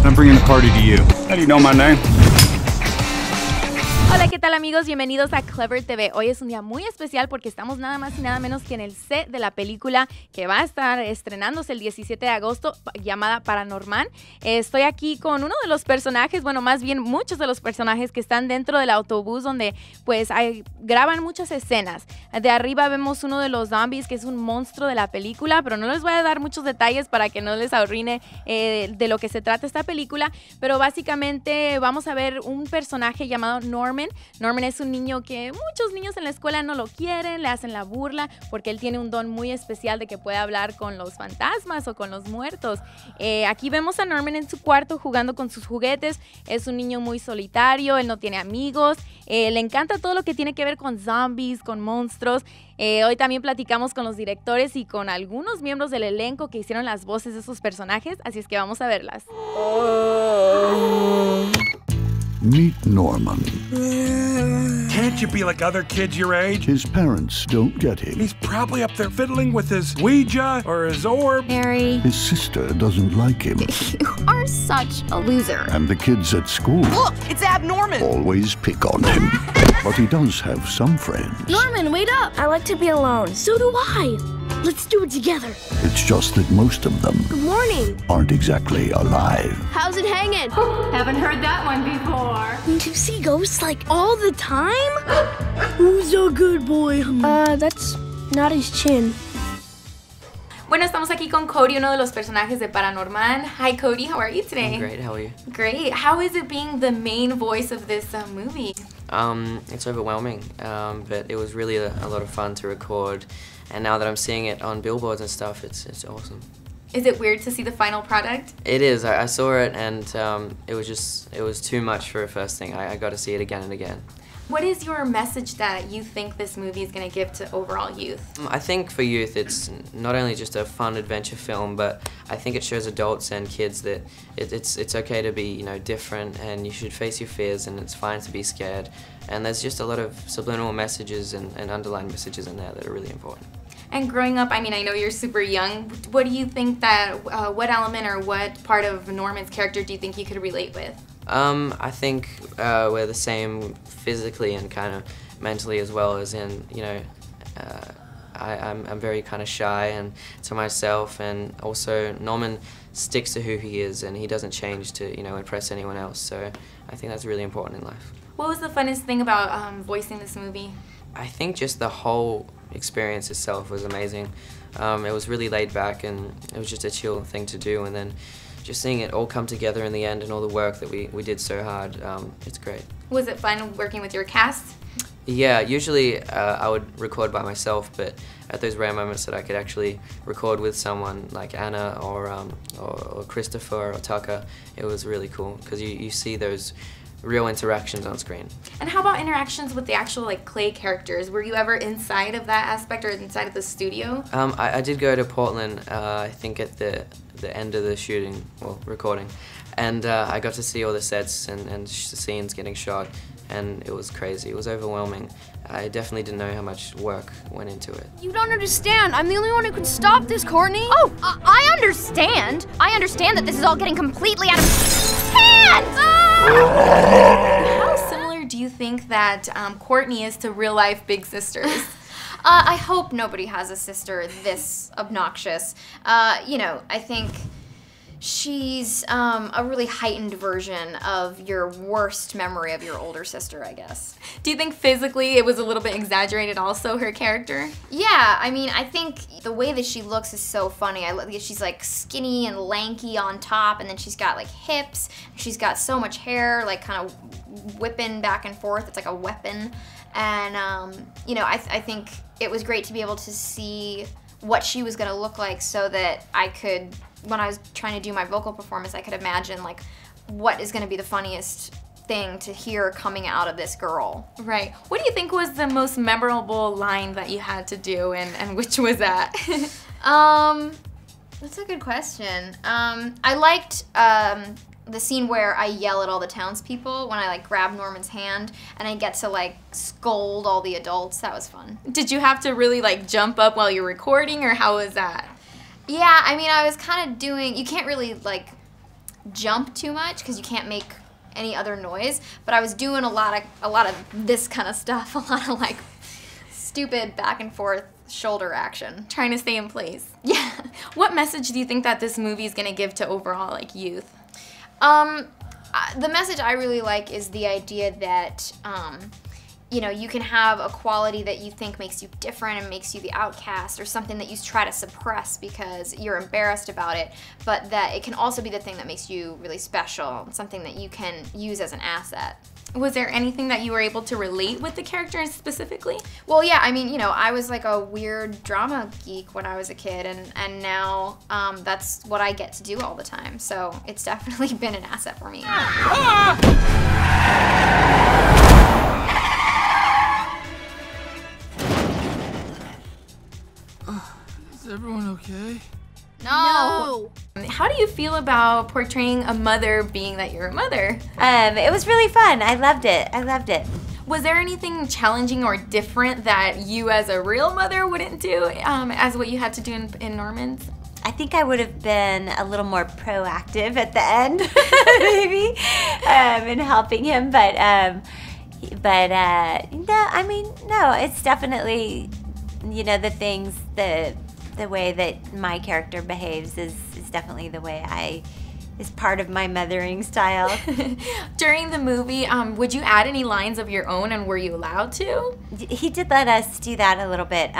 I'm bringing the party to you. How do you know my name? Hola, ¿qué tal amigos? Bienvenidos a Clever TV. Hoy es un día muy especial porque estamos nada más y nada menos que en el set de la película que va a estar estrenándose el 17 de agosto llamada ParaNorman. Estoy aquí con uno de los personajes, bueno, más bien muchos de los personajes que están dentro del autobús donde pues graban muchas escenas. De arriba vemos uno de los zombies que es un monstruo de la película, pero no les voy a dar muchos detalles para que no les arruine de lo que se trata esta película, pero básicamente vamos a ver un personaje llamado Norman. Norman es un niño que muchos niños en la escuela no lo quieren, le hacen la burla porque él tiene un don muy especial de que puede hablar con los fantasmas o con los muertos. Aquí vemos a Norman en su cuarto jugando con sus juguetes. Es un niño muy solitario, él no tiene amigos, le encanta todo lo que tiene que ver con zombies, con monstruos. Hoy también platicamos con los directores y con algunos miembros del elenco que hicieron las voces de esos personajes, así es que vamos a verlas. Meet Norman. Can't you be like other kids your age? His parents don't get him. He's probably up there fiddling with his Ouija or his orb. Harry. His sister doesn't like him. You are such a loser. And the kids at school Look, it's abnormal. always pick on him. But he does have some friends. Norman, wait up. I like to be alone. So do I. Let's do it together. It's just that most of them Good morning. aren't exactly alive. How's it hanging? Haven't heard that one before. You see ghosts like all the time? Who's a good boy? That's not his chin. Bueno, estamos aquí con Kodi, uno de los personajes de ParaNorman. Hi Kodi, how are you today? I'm great, how are you? Great. How is it being the main voice of this movie? It's overwhelming, but it was really a lot of fun to record, and now that I'm seeing it on billboards and stuff, it's awesome. Is it weird to see the final product? It is. I saw it, and it was too much for a first thing. I got to see it again and again. What is your message that you think this movie is going to give to overall youth? I think for youth it's not only just a fun adventure film, but I think it shows adults and kids that it's okay to be, you know, different, and you should face your fears, and it's fine to be scared. And there's just a lot of subliminal messages and underlying messages in there that are really important. And growing up, I mean, I know you're super young. What do you think that, what element or what part of Norman's character do you think you could relate with? I think we're the same physically and kind of mentally as well, as in, you know, I'm very kind of shy and to myself, and also Norman sticks to who he is and he doesn't change to, you know, impress anyone else, so I think that's really important in life. What was the funnest thing about voicing this movie? I think just the whole experience itself was amazing. It was really laid back and it was just a chill thing to do, and then just seeing it all come together in the end and all the work that we did so hard, it's great. Was it fun working with your cast? Yeah, usually I would record by myself, but at those rare moments that I could actually record with someone like Anna or Christopher or Tucker, it was really cool because you see those real interactions on screen. And how about interactions with the actual like clay characters? Were you ever inside of that aspect or inside of the studio? I did go to Portland, I think at the end of the shooting, well, recording, and I got to see all the sets and scenes getting shot, and it was crazy. It was overwhelming. I definitely didn't know how much work went into it. You don't understand. I'm the only one who can stop this, Courtney. Oh, I understand. I understand that this is all getting completely out of hand. How similar do you think that Courtney is to real-life big sisters? I hope nobody has a sister this obnoxious. You know, I think she's a really heightened version of your worst memory of your older sister, I guess. Do you think physically it was a little bit exaggerated also, her character? Yeah, I mean, I think the way that she looks is so funny. She's like skinny and lanky on top, and then she's got like hips. She's got so much hair, like kind of whipping back and forth. It's like a weapon. And, you know, I think it was great to be able to see what she was gonna look like so that I could, when I was trying to do my vocal performance, I could imagine like what is gonna be the funniest thing to hear coming out of this girl. Right. What do you think was the most memorable line that you had to do, and which was that? That's a good question. I liked the scene where I yell at all the townspeople when I like grab Norman's hand and I get to like scold all the adults. That was fun. Did you have to really like jump up while you're recording, or how was that? Yeah, I mean, I was kind of doing, you can't really like jump too much because you can't make any other noise. But I was doing a lot of this kind of stuff, a lot of like stupid back and forth shoulder action. Trying to stay in place. Yeah. What message do you think that this movie is going to give to overall like youth? The message I really like is the idea that, you know, you can have a quality that you think makes you different and makes you the outcast, or something that you try to suppress because you're embarrassed about it, but that it can also be the thing that makes you really special, something that you can use as an asset. Was there anything that you were able to relate with the characters specifically? Well, yeah, I mean, you know, I was like a weird drama geek when I was a kid, and now that's what I get to do all the time. So it's definitely been an asset for me. Is everyone okay? No. How do you feel about portraying a mother being that you're a mother? It was really fun. I loved it. Was there anything challenging or different that you as a real mother wouldn't do as what you had to do in Norman's? I think I would have been a little more proactive at the end, maybe, in helping him. But no, I mean, no, it's definitely, you know, the way that my character behaves is definitely the way is part of my mothering style. During the movie, would you add any lines of your own, and were you allowed to? He did let us do that a little bit.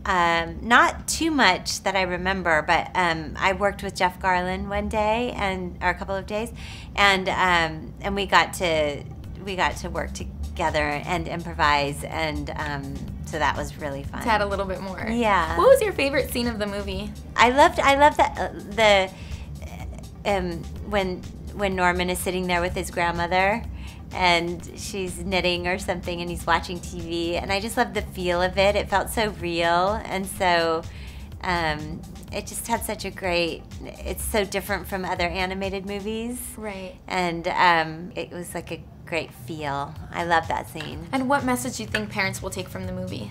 Not too much that I remember, but I worked with Jeff Garlin one day or a couple of days, and we got to work together and improvise, and so that was really fun. To add a little bit more. Yeah. What was your favorite scene of the movie? I loved that when Norman is sitting there with his grandmother, and she's knitting or something, and he's watching TV, and I just loved the feel of it. It felt so real, and so it just had such a great. It's so different from other animated movies, right? And it was like a great feel. I love that scene. And what message do you think parents will take from the movie?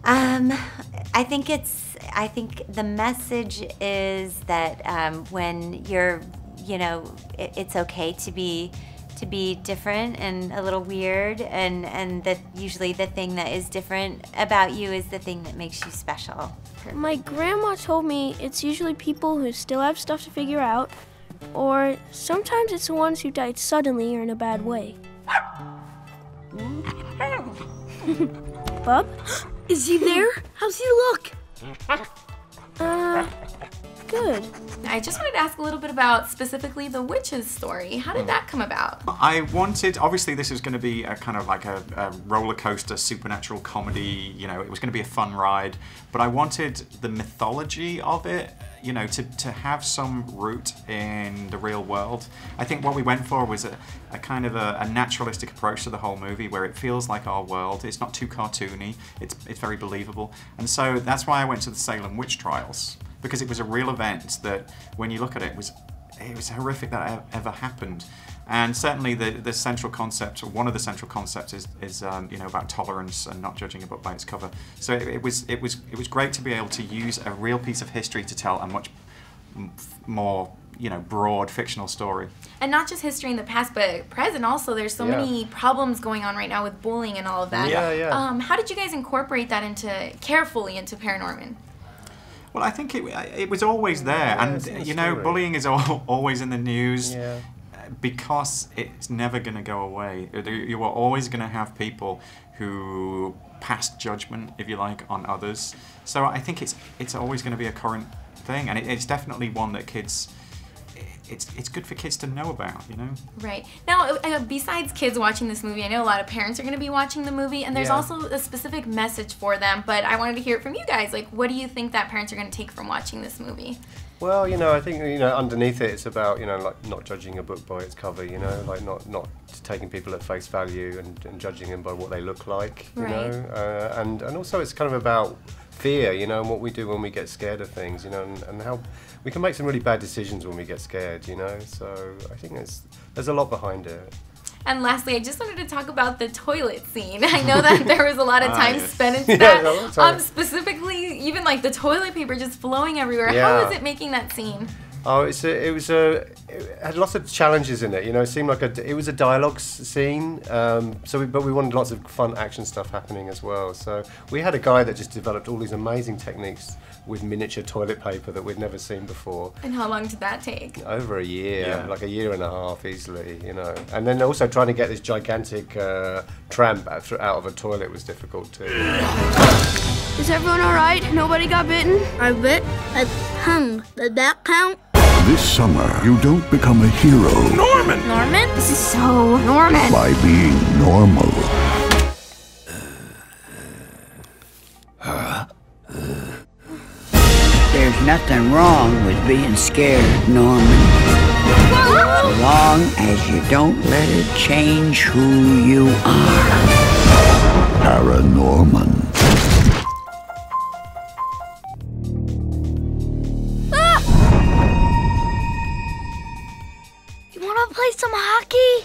I think the message is that when you're, you know, it's okay to be different and a little weird, and that usually the thing that is different about you is the thing that makes you special. My grandma told me it's usually people who still have stuff to figure out, or sometimes it's the ones who died suddenly or in a bad way. Bub? Is he there? How's he look? Good. I just wanted to ask a little bit about specifically the witch's story. How did that come about? I wanted, obviously this is going to be a kind of like a roller coaster supernatural comedy, you know, it was going to be a fun ride, but I wanted the mythology of it, you know, to have some root in the real world. I think what we went for was a kind of a naturalistic approach to the whole movie, where it feels like our world. It's not too cartoony, it's very believable. And so that's why I went to the Salem witch trials, because it was a real event that, when you look at it, it was horrific that it ever happened. And certainly the central concept, or one of the central concepts, is you know, about tolerance and not judging a book by its cover. So it was great to be able to use a real piece of history to tell a much more, you know, broad fictional story. And not just history in the past, but present also. There's so many problems going on right now with bullying and all of that. How did you guys incorporate that carefully into ParaNorman? Well, I think it was always there, and you know, bullying is always in the news, because it's never going to go away. You are always going to have people who pass judgment, if you like, on others. So I think it's always going to be a current thing, and it's definitely one that kids. It's good for kids to know about, you know? Right. Now, besides kids watching this movie, I know a lot of parents are going to be watching the movie, and there's also a specific message for them, but I wanted to hear it from you guys. Like, what do you think that parents are going to take from watching this movie? Well, you know, I think, you know, underneath it, it's about, you know, like not judging a book by its cover, you know, like not taking people at face value and judging them by what they look like, you know, and also it's kind of about fear, you know, and what we do when we get scared of things, you know, and how we can make some really bad decisions when we get scared, you know, so I think there's a lot behind it. And lastly, I just wanted to talk about the toilet scene. I know that there was a lot of time spent into that. Specifically, even like the toilet paper just flowing everywhere. How was it making that scene? Oh, it had lots of challenges in it. You know, it seemed like it was a dialogue scene. But we wanted lots of fun action stuff happening as well. So we had a guy that just developed all these amazing techniques with miniature toilet paper that we'd never seen before. And how long did that take? Over a year, like a year and a half easily, you know. And then also trying to get this gigantic tramp out of a toilet was difficult too. Is everyone all right? Nobody got bitten? I bit. I hung. Did that count? This summer, you don't become a hero. Norman! Norman? This is so Norman. By being normal. There's nothing wrong with being scared, Norman. As long as you don't let it change who you are. ParaNorman. You wanna play some hockey?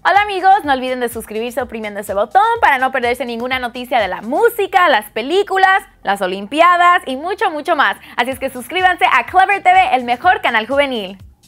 Hola amigos, no olviden de suscribirse oprimiendo ese botón para no perderse ninguna noticia de la música, las películas, las olimpiadas y mucho más. Así es que suscríbanse a Clever TV, el mejor canal juvenil.